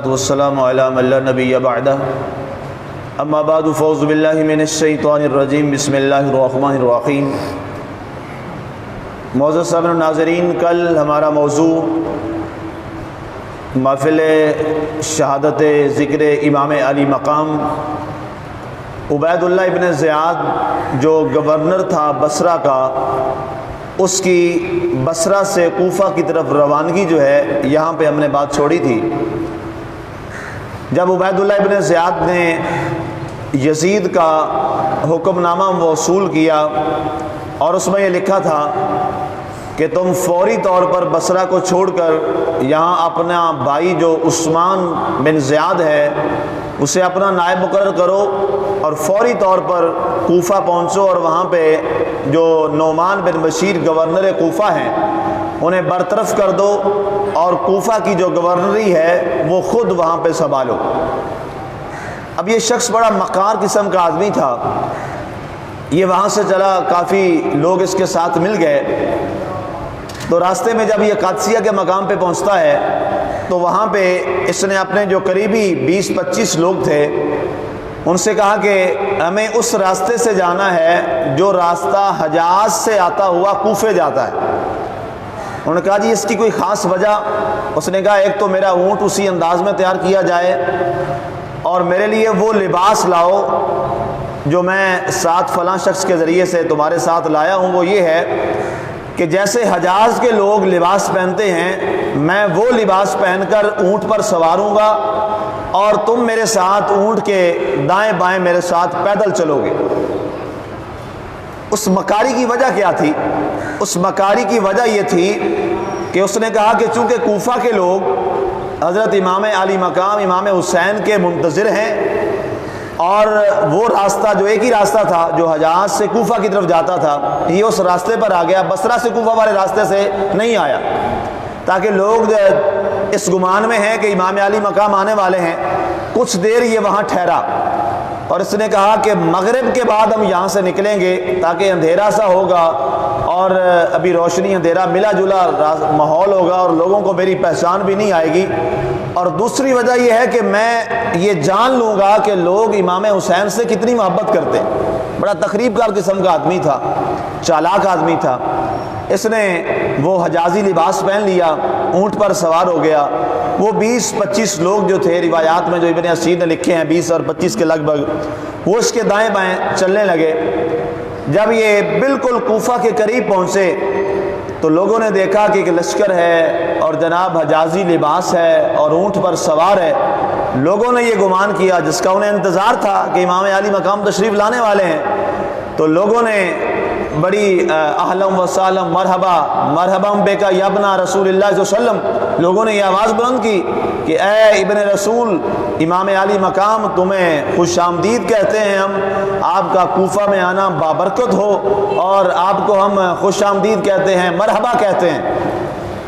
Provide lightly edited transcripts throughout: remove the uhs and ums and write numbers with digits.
والسلام علی من لا نبی بعدہ اما بعد فاعوذ باللہ من الشیطان الرجیم بسم اللہ الرحمن الرحیم۔ معزز سامعین ناظرین، کل ہمارا موضوع محفل شہادت ذکر امام علی مقام عبید اللہ ابن زیاد جو گورنر تھا بصرہ کا، اس کی بصرہ سے کوفہ کی طرف روانگی جو ہے، یہاں پہ ہم نے بات چھوڑی تھی۔ جب عبید اللہ ابن زیاد نے یزید کا حکم نامہ موصول کیا اور اس میں یہ لکھا تھا کہ تم فوری طور پر بصرہ کو چھوڑ کر یہاں اپنا بھائی جو عثمان بن زیاد ہے اسے اپنا نائب مقرر کرو اور فوری طور پر کوفہ پہنچو اور وہاں پہ جو نعمان بن بشیر گورنر کوفہ ہیں انہیں برطرف کر دو اور کوفہ کی جو گورنری ہے وہ خود وہاں پہ سنبھالو۔ اب یہ شخص بڑا مکار قسم کا آدمی تھا، یہ وہاں سے چلا، کافی لوگ اس کے ساتھ مل گئے، تو راستے میں جب یہ قادسیہ کے مقام پہ پہنچتا ہے تو وہاں پہ اس نے اپنے جو قریبی 20-25 لوگ تھے ان سے کہا کہ ہمیں اس راستے سے جانا ہے جو راستہ حجاز سے آتا ہوا کوفے جاتا ہے۔ انہوں نے کہا جی اس کی کوئی خاص وجہ؟ اس نے کہا ایک تو میرا اونٹ اسی انداز میں تیار کیا جائے اور میرے لیے وہ لباس لاؤ جو میں ساتھ فلاں شخص کے ذریعے سے تمہارے ساتھ لایا ہوں، وہ یہ ہے کہ جیسے حجاز کے لوگ لباس پہنتے ہیں میں وہ لباس پہن کر اونٹ پر سواروں گا اور تم میرے ساتھ اونٹ کے دائیں بائیں میرے ساتھ پیدل چلو گے۔ اس مکاری کی وجہ کیا تھی؟ اس مکاری کی وجہ یہ تھی کہ اس نے کہا کہ چونکہ کوفہ کے لوگ حضرت امام علی مقام امام حسین کے منتظر ہیں اور وہ راستہ جو ایک ہی راستہ تھا جو حجاز سے کوفہ کی طرف جاتا تھا یہ اس راستے پر آ گیا، بصرہ سے کوفہ والے راستے سے نہیں آیا، تاکہ لوگ اس گمان میں ہیں کہ امام علی مقام آنے والے ہیں۔ کچھ دیر یہ وہاں ٹھہرا اور اس نے کہا کہ مغرب کے بعد ہم یہاں سے نکلیں گے تاکہ اندھیرا سا ہوگا اور ابھی روشنی اندھیرا ملا جلا ماحول ہوگا اور لوگوں کو میری پہچان بھی نہیں آئے گی، اور دوسری وجہ یہ ہے کہ میں یہ جان لوں گا کہ لوگ امام حسین سے کتنی محبت کرتے ہیں۔ بڑا تقریب کار قسم کا آدمی تھا، چالاک آدمی تھا۔ اس نے وہ حجازی لباس پہن لیا، اونٹ پر سوار ہو گیا۔ وہ 20-25 لوگ جو تھے روایات میں جو ابن اسیر نے لکھے ہیں 20 اور 25 کے لگ بھگ، وہ اس کے دائیں بائیں چلنے لگے۔ جب یہ بالکل کوفہ کے قریب پہنچے تو لوگوں نے دیکھا کہ ایک لشکر ہے اور جناب حجازی لباس ہے اور اونٹ پر سوار ہے۔ لوگوں نے یہ گمان کیا جس کا انہیں انتظار تھا کہ امام علی مقام تشریف لانے والے ہیں، تو لوگوں نے بڑی اہلم و سالم مرحبا مرحبا بکا یا ابن رسول اللہ صلی اللہ علیہ وسلم، لوگوں نے یہ آواز بلند کی کہ اے ابن رسول امام علی مقام تمہیں خوش آمدید کہتے ہیں، ہم آپ کا کوفہ میں آنا بابرکت ہو اور آپ کو ہم خوش آمدید کہتے ہیں، مرحبا کہتے ہیں۔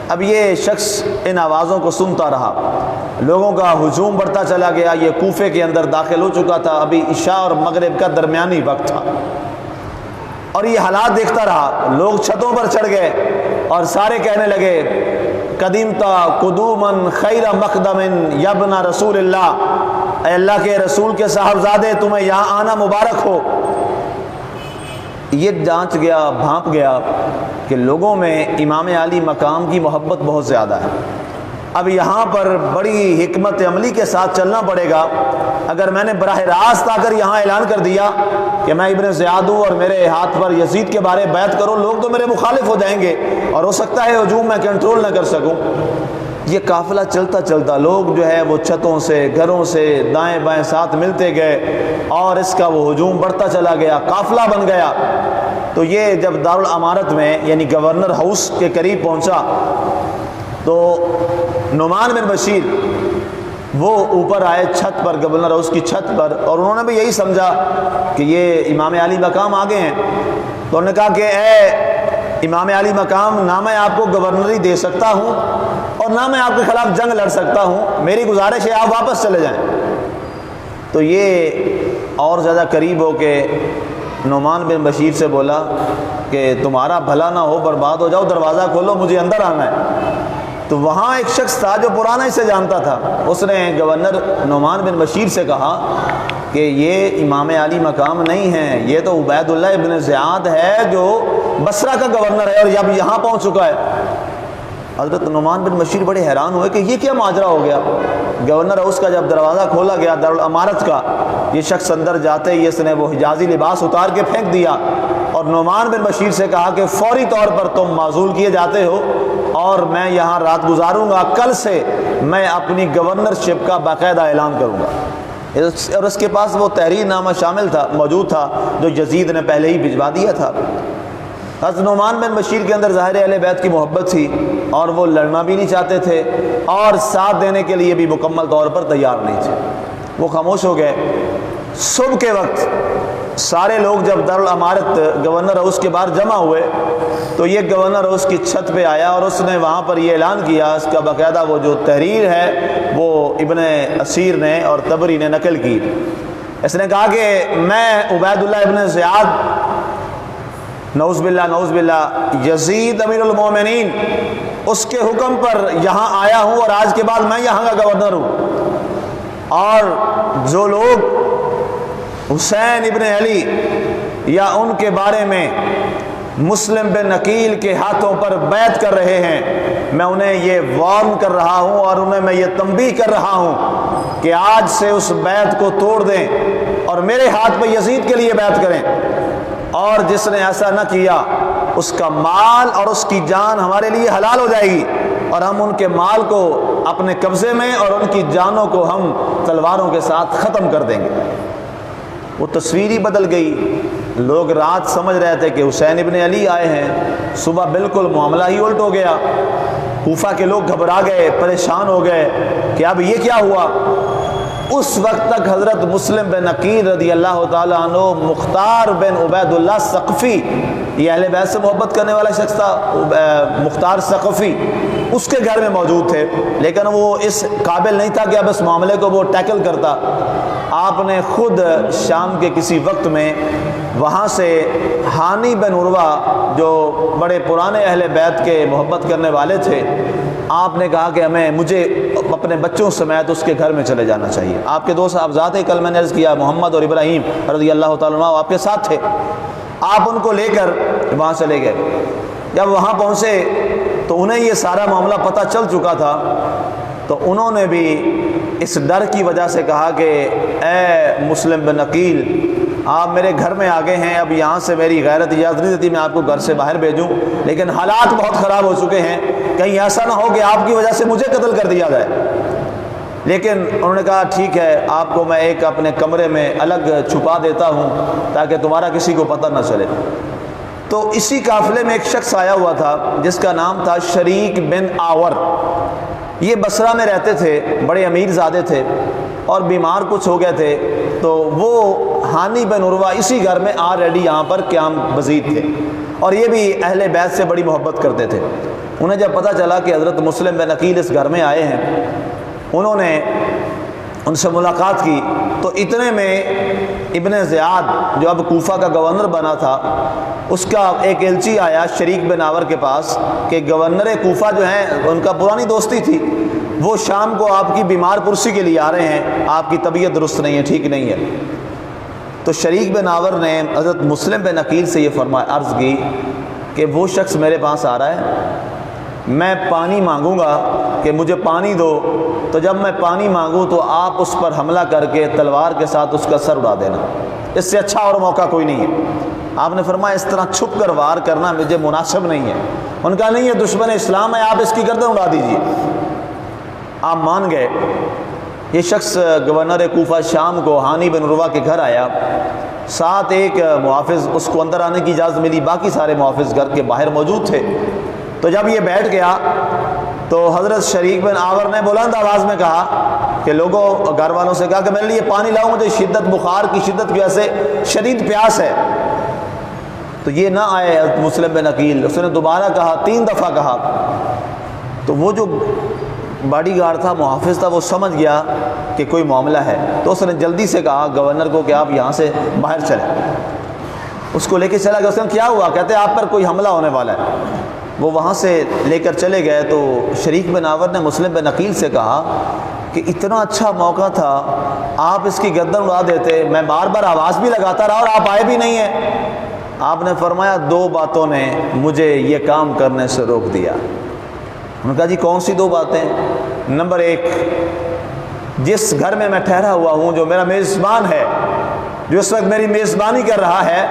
اب یہ شخص ان آوازوں کو سنتا رہا، لوگوں کا ہجوم بڑھتا چلا گیا، یہ کوفے کے اندر داخل ہو چکا تھا، ابھی عشاء اور مغرب کا درمیانی وقت تھا، اور یہ حالات دیکھتا رہا۔ لوگ چھتوں پر چڑھ گئے اور سارے کہنے لگے قدیمتا قدومن خیر مقدم یبن رسول اللہ، اے اللہ کے رسول کے صاحبزادے تمہیں یہاں آنا مبارک ہو۔ یہ جانچ گیا، بھانپ گیا کہ لوگوں میں امام علی مقام کی محبت بہت زیادہ ہے۔ اب یہاں پر بڑی حکمت عملی کے ساتھ چلنا پڑے گا۔ اگر میں نے براہ راست آ کر یہاں اعلان کر دیا کہ میں ابن زیاد ہوں اور میرے ہاتھ پر یزید کے بارے بیعت کرو، لوگ تو میرے مخالف ہو جائیں گے اور ہو سکتا ہے ہجوم میں کنٹرول نہ کر سکوں۔ یہ قافلہ چلتا چلتا لوگ جو ہے وہ چھتوں سے گھروں سے دائیں بائیں ساتھ ملتے گئے اور اس کا وہ ہجوم بڑھتا چلا گیا، قافلہ بن گیا۔ تو یہ جب دارالامارت میں یعنی گورنر ہاؤس کے قریب پہنچا تو نعمان بن بشیر وہ اوپر آئے چھت پر، گورنر ہاؤس کی چھت پر، اور انہوں نے بھی یہی سمجھا کہ یہ امام علی مقام آگے ہیں، تو انہوں نے کہا کہ اے امام علی مقام، نہ میں آپ کو گورنری دے سکتا ہوں اور نہ میں آپ کے خلاف جنگ لڑ سکتا ہوں، میری گزارش ہے آپ واپس چلے جائیں۔ تو یہ اور زیادہ قریب ہو کے نعمان بن بشیر سے بولا کہ تمہارا بھلا نہ ہو، برباد ہو جاؤ، دروازہ کھولو، مجھے اندر آنا ہے۔ تو وہاں ایک شخص تھا جو پرانا اسے جانتا تھا، اس نے گورنر نعمان بن بشیر سے کہا کہ یہ امام علی مقام نہیں ہے، یہ تو عبید اللہ ابن زیاد ہے جو بصرہ کا گورنر ہے اور اب یہاں پہنچ چکا ہے۔ حضرت نعمان بن بشیر بڑے حیران ہوئے کہ یہ کیا ماجرا ہو گیا۔ گورنر ہاؤس کا جب دروازہ کھولا گیا دارالامارت کا، یہ شخص اندر جاتے ہی اس نے وہ حجازی لباس اتار کے پھینک دیا اور نعمان بن بشیر سے کہا کہ فوری طور پر تم معزول کیے جاتے ہو اور میں یہاں رات گزاروں گا، کل سے میں اپنی گورنرشپ کا باقاعدہ اعلان کروں گا۔ اور اس کے پاس وہ تحریر نامہ شامل تھا، موجود تھا، جو یزید نے پہلے ہی بھجوا دیا تھا۔ حضرت نعمان بن بشیر کے اندر ظاہر اہل بیت کی محبت تھی اور وہ لڑنا بھی نہیں چاہتے تھے اور ساتھ دینے کے لیے بھی مکمل طور پر تیار نہیں تھے۔ وہ خاموش ہو گئے۔ صبح کے وقت سارے لوگ جب دارالامارت گورنر ہاؤس کے باہر جمع ہوئے تو یہ گورنر ہاؤس کی چھت پہ آیا اور اس نے وہاں پر یہ اعلان کیا، اس کا باقاعدہ وہ جو تحریر ہے وہ ابن اسیر نے اور طبری نے نقل کی۔ اس نے کہا کہ میں عبید اللہ ابن زیاد نعوذ باللہ یزید امیر المومنین اس کے حکم پر یہاں آیا ہوں اور آج کے بعد میں یہاں کا گورنر ہوں، اور جو لوگ حسین ابن علی یا ان کے بارے میں مسلم بن عقیل کے ہاتھوں پر بیعت کر رہے ہیں، میں انہیں یہ وارن کر رہا ہوں اور انہیں میں یہ تنبیہ کر رہا ہوں کہ آج سے اس بیعت کو توڑ دیں اور میرے ہاتھ پہ یزید کے لیے بیعت کریں، اور جس نے ایسا نہ کیا اس کا مال اور اس کی جان ہمارے لیے حلال ہو جائے گی اور ہم ان کے مال کو اپنے قبضے میں اور ان کی جانوں کو ہم تلواروں کے ساتھ ختم کر دیں گے۔ وہ تصویر ہی بدل گئی۔ لوگ رات سمجھ رہے تھے کہ حسین ابن علی آئے ہیں، صبح بالکل معاملہ ہی الٹ ہو گیا۔ کوفہ کے لوگ گھبرا گئے، پریشان ہو گئے کہ اب یہ کیا ہوا۔ اس وقت تک حضرت مسلم بن عقیل رضی اللہ تعالیٰ عنہ مختار بن عبید اللہ ثقفی، یہ اہل بیت سے محبت کرنے والا شخص تھا، مختار ثقفی، اس کے گھر میں موجود تھے، لیکن وہ اس قابل نہیں تھا کہ اب اس معاملے کو وہ ٹیکل کرتا۔ آپ نے خود شام کے کسی وقت میں وہاں سے ہانی بن عروہ جو بڑے پرانے اہل بیت کے محبت کرنے والے تھے، آپ نے کہا کہ مجھے اپنے بچوں سمیت اس کے گھر میں چلے جانا چاہیے۔ آپ کے دو صاحبزاد ہیں، کل میں نے عرض کیا، محمد اور ابراہیم رضی اللہ تعالیٰ عنہ آپ کے ساتھ تھے۔ آپ ان کو لے کر وہاں چلے گئے۔ جب وہاں پہنچے تو انہیں یہ سارا معاملہ پتہ چل چکا تھا، تو انہوں نے بھی اس ڈر کی وجہ سے کہا کہ اے مسلم بن عقیل، آپ میرے گھر میں آ گئے ہیں، اب یہاں سے میری غیرت اجازت نہیں دیتی میں آپ کو گھر سے باہر بھیجوں، لیکن حالات بہت خراب ہو چکے ہیں، کہیں ایسا نہ ہو کہ آپ کی وجہ سے مجھے قتل کر دیا جائے۔ لیکن انہوں نے کہا ٹھیک ہے، آپ کو میں ایک اپنے کمرے میں الگ چھپا دیتا ہوں تاکہ تمہارا کسی کو پتہ نہ چلے۔ تو اسی قافلے میں ایک شخص آیا ہوا تھا جس کا نام تھا شریک بن آور۔ یہ بصرہ میں رہتے تھے، بڑے امیر زادے تھے اور بیمار کچھ ہو گئے تھے، تو وہ ہانی بن عروہ اسی گھر میں آلریڈی یہاں پر قیام پذیر تھے اور یہ بھی اہل بیت سے بڑی محبت کرتے تھے۔ انہیں جب پتہ چلا کہ حضرت مسلم بن عقیل اس گھر میں آئے ہیں، انہوں نے ان سے ملاقات کی، تو اتنے میں ابن زیاد جو اب کوفہ کا گورنر بنا تھا، اس کا ایک ایلچی آیا شریک بن آور کے پاس کہ گورنر کوفہ جو ہیں ان کا پرانی دوستی تھی، وہ شام کو آپ کی بیمار پرسی کے لیے آ رہے ہیں، آپ کی طبیعت درست نہیں ہے، ٹھیک نہیں ہے۔ تو شریک بن آور نے حضرت مسلم بن عقیل سے یہ عرض کی کہ وہ شخص میرے پاس آ رہا ہے، میں پانی مانگوں گا کہ مجھے پانی دو، تو جب میں پانی مانگوں تو آپ اس پر حملہ کر کے تلوار کے ساتھ اس کا سر اڑا دینا، اس سے اچھا اور موقع کوئی نہیں ہے۔ آپ نے فرمایا اس طرح چھپ کر وار کرنا مجھے مناسب نہیں ہے۔ ان کا نہیں ہے، دشمن اسلام ہے، آپ اس کی گردن اڑا دیجیے۔ آپ مان گئے۔ یہ شخص گورنر کوفہ شام کو ہانی بن عروہ کے گھر آیا، ساتھ ایک محافظ، اس کو اندر آنے کی اجازت ملی، باقی سارے محافظ گھر کے باہر موجود تھے۔ تو جب یہ بیٹھ گیا تو حضرت شریک بن آور نے بلند آواز میں کہا کہ لوگوں، گھر والوں سے کہا کہ میرے لیے پانی لاؤ، مجھے شدت بخار کی شدت کی وجہ سے شدید پیاس ہے۔ تو یہ نہ آئے مسلم بن عقیل، اس نے دوبارہ کہا، 3 دفعہ کہا۔ تو وہ جو باڈی گارڈ تھا، محافظ تھا، وہ سمجھ گیا کہ کوئی معاملہ ہے، تو اس نے جلدی سے کہا گورنر کو کہ آپ یہاں سے باہر چلیں۔ اس کو لے کے چلا گیا۔ اس نے کیا ہوا؟ کہتے ہیں آپ پر کوئی حملہ ہونے والا ہے۔ وہ وہاں سے لے کر چلے گئے تو شریک بن آور نے مسلم بن عقیل سے کہا کہ اتنا اچھا موقع تھا، آپ اس کی گردن اڑا دیتے، میں بار بار آواز بھی لگاتا رہا اور آپ آئے بھی نہیں ہیں۔ آپ نے فرمایا 2 باتوں نے مجھے یہ کام کرنے سے روک دیا۔ انہوں نے کہا جی کون سی 2 باتیں؟ نمبر 1، جس گھر میں میں ٹھہرا ہوا ہوں، جو میرا میزبان ہے، جو اس وقت میری میزبانی کر رہا ہے،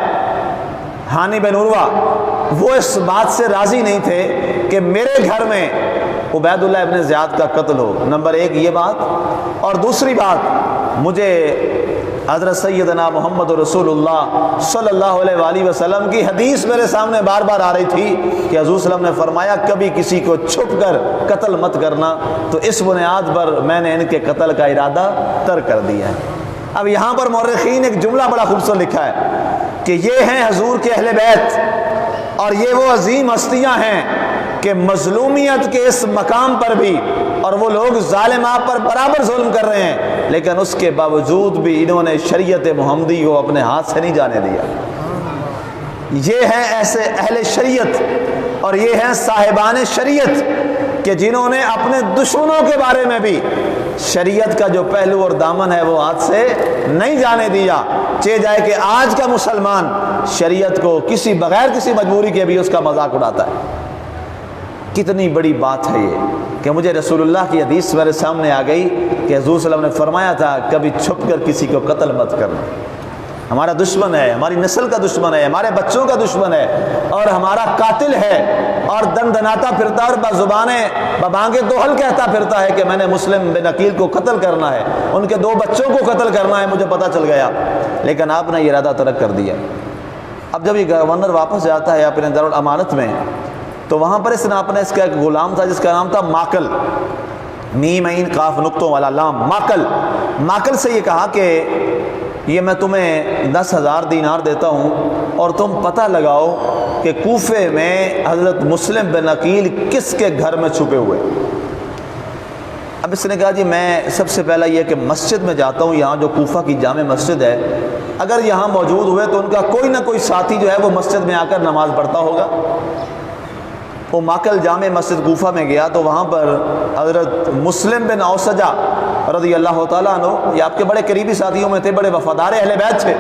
ہانی بن عروہ، وہ اس بات سے راضی نہیں تھے کہ میرے گھر میں عبید اللہ ابن زیاد کا قتل ہو۔ نمبر 1 یہ بات، اور دوسری بات، مجھے حضرت سیدنا محمد رسول اللہ صلی اللہ علیہ وآلہ وسلم کی حدیث میرے سامنے بار بار آ رہی تھی کہ حضور صلی اللہ علیہ وسلم نے فرمایا کبھی کسی کو چھپ کر قتل مت کرنا، تو اس بنیاد پر میں نے ان کے قتل کا ارادہ ترک کر دیا ہے۔ اب یہاں پر مورخین ایک جملہ بڑا خوبصورت لکھا ہے کہ یہ ہیں حضور کے اہل بیت، اور یہ وہ عظیم ہستیاں ہیں کہ مظلومیت کے اس مقام پر بھی، اور وہ لوگ ظالم آپ پر برابر ظلم کر رہے ہیں، لیکن اس کے باوجود بھی انہوں نے شریعت محمدی کو اپنے ہاتھ سے نہیں جانے دیا۔ یہ ہیں ایسے اہل شریعت اور یہ ہیں صاحبان شریعت کہ جنہوں نے اپنے دشمنوں کے بارے میں بھی شریعت کا جو پہلو اور دامن ہے وہ ہاتھ سے نہیں جانے دیا۔ چاہے جائے کہ آج کا مسلمان شریعت کو بغیر کسی مجبوری کے بھی اس کا مذاق اڑاتا ہے۔ کتنی بڑی بات ہے یہ کہ مجھے رسول اللہ کی حدیث میرے سامنے آ گئی کہ حضور صلی اللہ علیہ وسلم نے فرمایا تھا کبھی چھپ کر کسی کو قتل مت کرنا۔ ہمارا دشمن ہے، ہماری نسل کا دشمن ہے، ہمارے بچوں کا دشمن ہے، اور ہمارا قاتل ہے، اور دن دناتا پھرتا اور بزبانیں ببانگے دوہل کہتا پھرتا ہے کہ میں نے مسلم بن عقیل کو قتل کرنا ہے، ان کے 2 بچوں کو قتل کرنا ہے، مجھے پتہ چل گیا، لیکن آپ نے یہ ارادہ ترک کر دیا۔ اب جب یہ گورنر واپس جاتا ہے اپنے دارالامانت میں، تو وہاں پر اس کا ایک غلام تھا جس کا نام تھا ماکل، میم عین قاف نقطوں والا لام، ماکل سے یہ کہا کہ یہ میں تمہیں 10,000 دینار دیتا ہوں اور تم پتہ لگاؤ کہ کوفے میں حضرت مسلم بن عقیل کس کے گھر میں چھپے ہوئے۔ اب اس نے کہا جی میں سب سے پہلا یہ کہ مسجد میں جاتا ہوں، یہاں جو کوفہ کی جامع مسجد ہے، اگر یہاں موجود ہوئے تو ان کا کوئی نہ کوئی ساتھی جو ہے وہ مسجد میں آ کر نماز پڑھتا ہوگا۔ وہ ماکل جامع مسجد کوفہ میں گیا تو وہاں پر حضرت مسلم بن اوسجہ رضی اللہ تعالیٰ عنہ، یہ آپ کے بڑے قریبی ساتھیوں میں تھے، بڑے وفادار اہل بیت تھے،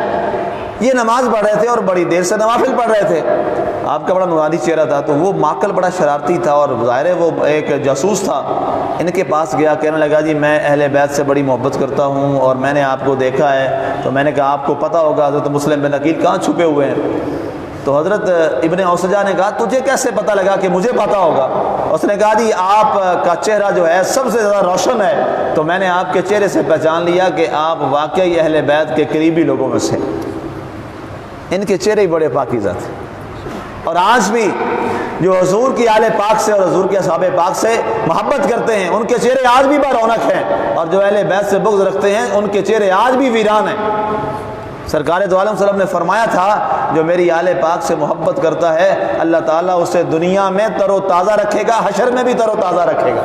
یہ نماز پڑھ رہے تھے اور بڑی دیر سے نوافل پڑھ رہے تھے۔ آپ کا بڑا نورانی چہرہ تھا، تو وہ ماکل بڑا شرارتی تھا اور ظاہر ہے وہ ایک جاسوس تھا، ان کے پاس گیا، کہنے لگا جی میں اہل بیت سے بڑی محبت کرتا ہوں اور میں نے آپ کو دیکھا ہے، تو میں نے کہا آپ کو پتہ ہوگا حضرت مسلم بن عقیل کہاں چھپے ہوئے ہیں؟ تو حضرت ابن اوسجہ نے کہا تجھے کیسے پتہ لگا کہ مجھے پتہ ہوگا؟ اس نے کہا جی آپ کا چہرہ جو ہے سب سے زیادہ روشن ہے، تو میں نے آپ کے چہرے سے پہچان لیا کہ آپ واقعی اہل بیت کے قریبی لوگوں میں سے۔ ان کے چہرے بڑے پاکیزہ تھے، اور آج بھی جو حضور کی آل پاک سے اور حضور کے اصحاب پاک سے محبت کرتے ہیں ان کے چہرے آج بھی برونق ہیں، اور جو اہل بیت سے بغض رکھتے ہیں ان کے چہرے آج بھی ویران ہیں۔ سرکار دو عالم صلی اللہ علیہ وسلم نے فرمایا تھا جو میری آل پاک سے محبت کرتا ہے اللہ تعالیٰ اسے دنیا میں تر و تازہ رکھے گا، حشر میں بھی تر و تازہ رکھے گا۔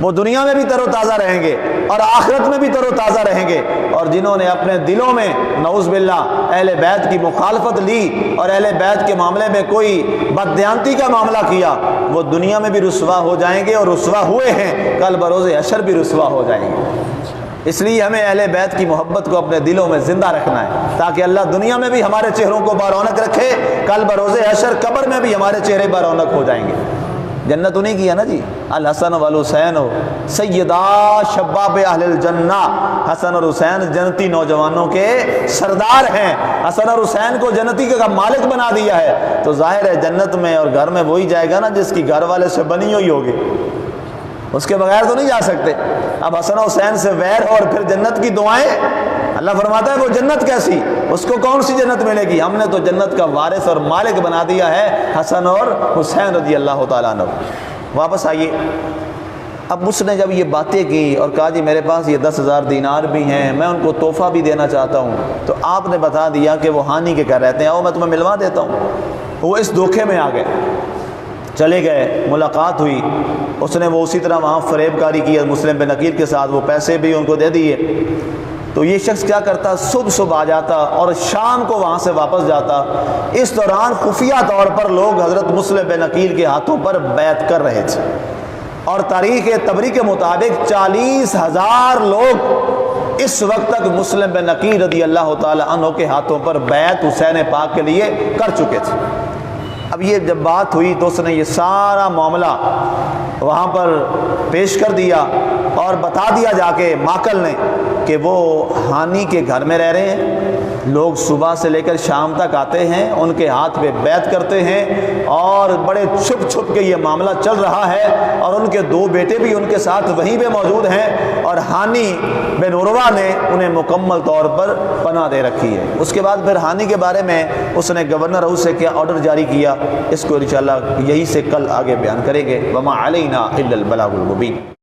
وہ دنیا میں بھی تر و تازہ رہیں گے اور آخرت میں بھی تر و تازہ رہیں گے، اور جنہوں نے اپنے دلوں میں نعوذ باللہ اہل بیت کی مخالفت لی اور اہل بیت کے معاملے میں کوئی بددیانتی کا معاملہ کیا، وہ دنیا میں بھی رسوا ہو جائیں گے، اور رسوا ہوئے ہیں، کل بروز حشر بھی رسوا ہو جائیں گے۔ اس لیے ہمیں اہل بیت کی محبت کو اپنے دلوں میں زندہ رکھنا ہے تاکہ اللہ دنیا میں بھی ہمارے چہروں کو برونق رکھے، کل بروز حشر قبر میں بھی ہمارے چہرے برونق ہو جائیں گے۔ جنت انہیں کی ہے نا جی، الحسن والحسین سیدا شباب اہل الجنہ، حسن اور حسین جنتی نوجوانوں کے سردار ہیں۔ حسن اور حسین کو جنتی کا مالک بنا دیا ہے، تو ظاہر ہے جنت میں اور گھر میں وہی جائے گا نا جس کی گھر والے سے بنی ہوئی ہوگی، اس کے بغیر تو نہیں جا سکتے۔ اب حسن و حسین سے ویر اور پھر جنت کی دعائیں، اللہ فرماتا ہے وہ جنت کیسی، اس کو کون سی جنت ملے گی؟ ہم نے تو جنت کا وارث اور مالک بنا دیا ہے حسن اور حسین رضی اللہ تعالیٰ عنہ۔ واپس آئیے، اب اس نے جب یہ باتیں کی اور کہا جی میرے پاس یہ 10,000 دینار بھی ہیں، میں ان کو تحفہ بھی دینا چاہتا ہوں، تو آپ نے بتا دیا کہ وہ ہانی کے گھر رہتے ہیں، آؤ میں تمہیں ملوا دیتا ہوں۔ وہ اس دھوکے میں آ گئے، چلے گئے، ملاقات ہوئی، اس نے وہ اسی طرح وہاں فریب کاری کی مسلم بن عقیل کے ساتھ، وہ پیسے بھی ان کو دے دیے۔ تو یہ شخص کیا کرتا، صبح آ جاتا اور شام کو وہاں سے واپس جاتا۔ اس دوران خفیہ طور پر لوگ حضرت مسلم بن عقیل کے ہاتھوں پر بیعت کر رہے تھے، اور تاریخ تبری کے مطابق 40,000 لوگ اس وقت تک مسلم بن عقیل رضی اللہ تعالی عنہ کے ہاتھوں پر بیعت حسین پاک کے لیے کر چکے تھے۔ اب یہ جب بات ہوئی تو اس نے یہ سارا معاملہ وہاں پر پیش کر دیا اور بتا دیا جا کے ماکل نے کہ وہ ہانی کے گھر میں رہ رہے ہیں، لوگ صبح سے لے کر شام تک آتے ہیں، ان کے ہاتھ پہ بیعت کرتے ہیں، اور بڑے چھپ کے یہ معاملہ چل رہا ہے، اور ان کے 2 بیٹے بھی ان کے ساتھ وہیں پہ موجود ہیں، اور ہانی بن عروہ نے انہیں مکمل طور پر پناہ دے رکھی ہے۔ اس کے بعد پھر ہانی کے بارے میں اس نے گورنر ہاؤس سے کیا آرڈر جاری کیا، اس کو انشاءاللہ یہی سے کل آگے بیان کریں گے۔ وما علینا الا البلاغ المبین۔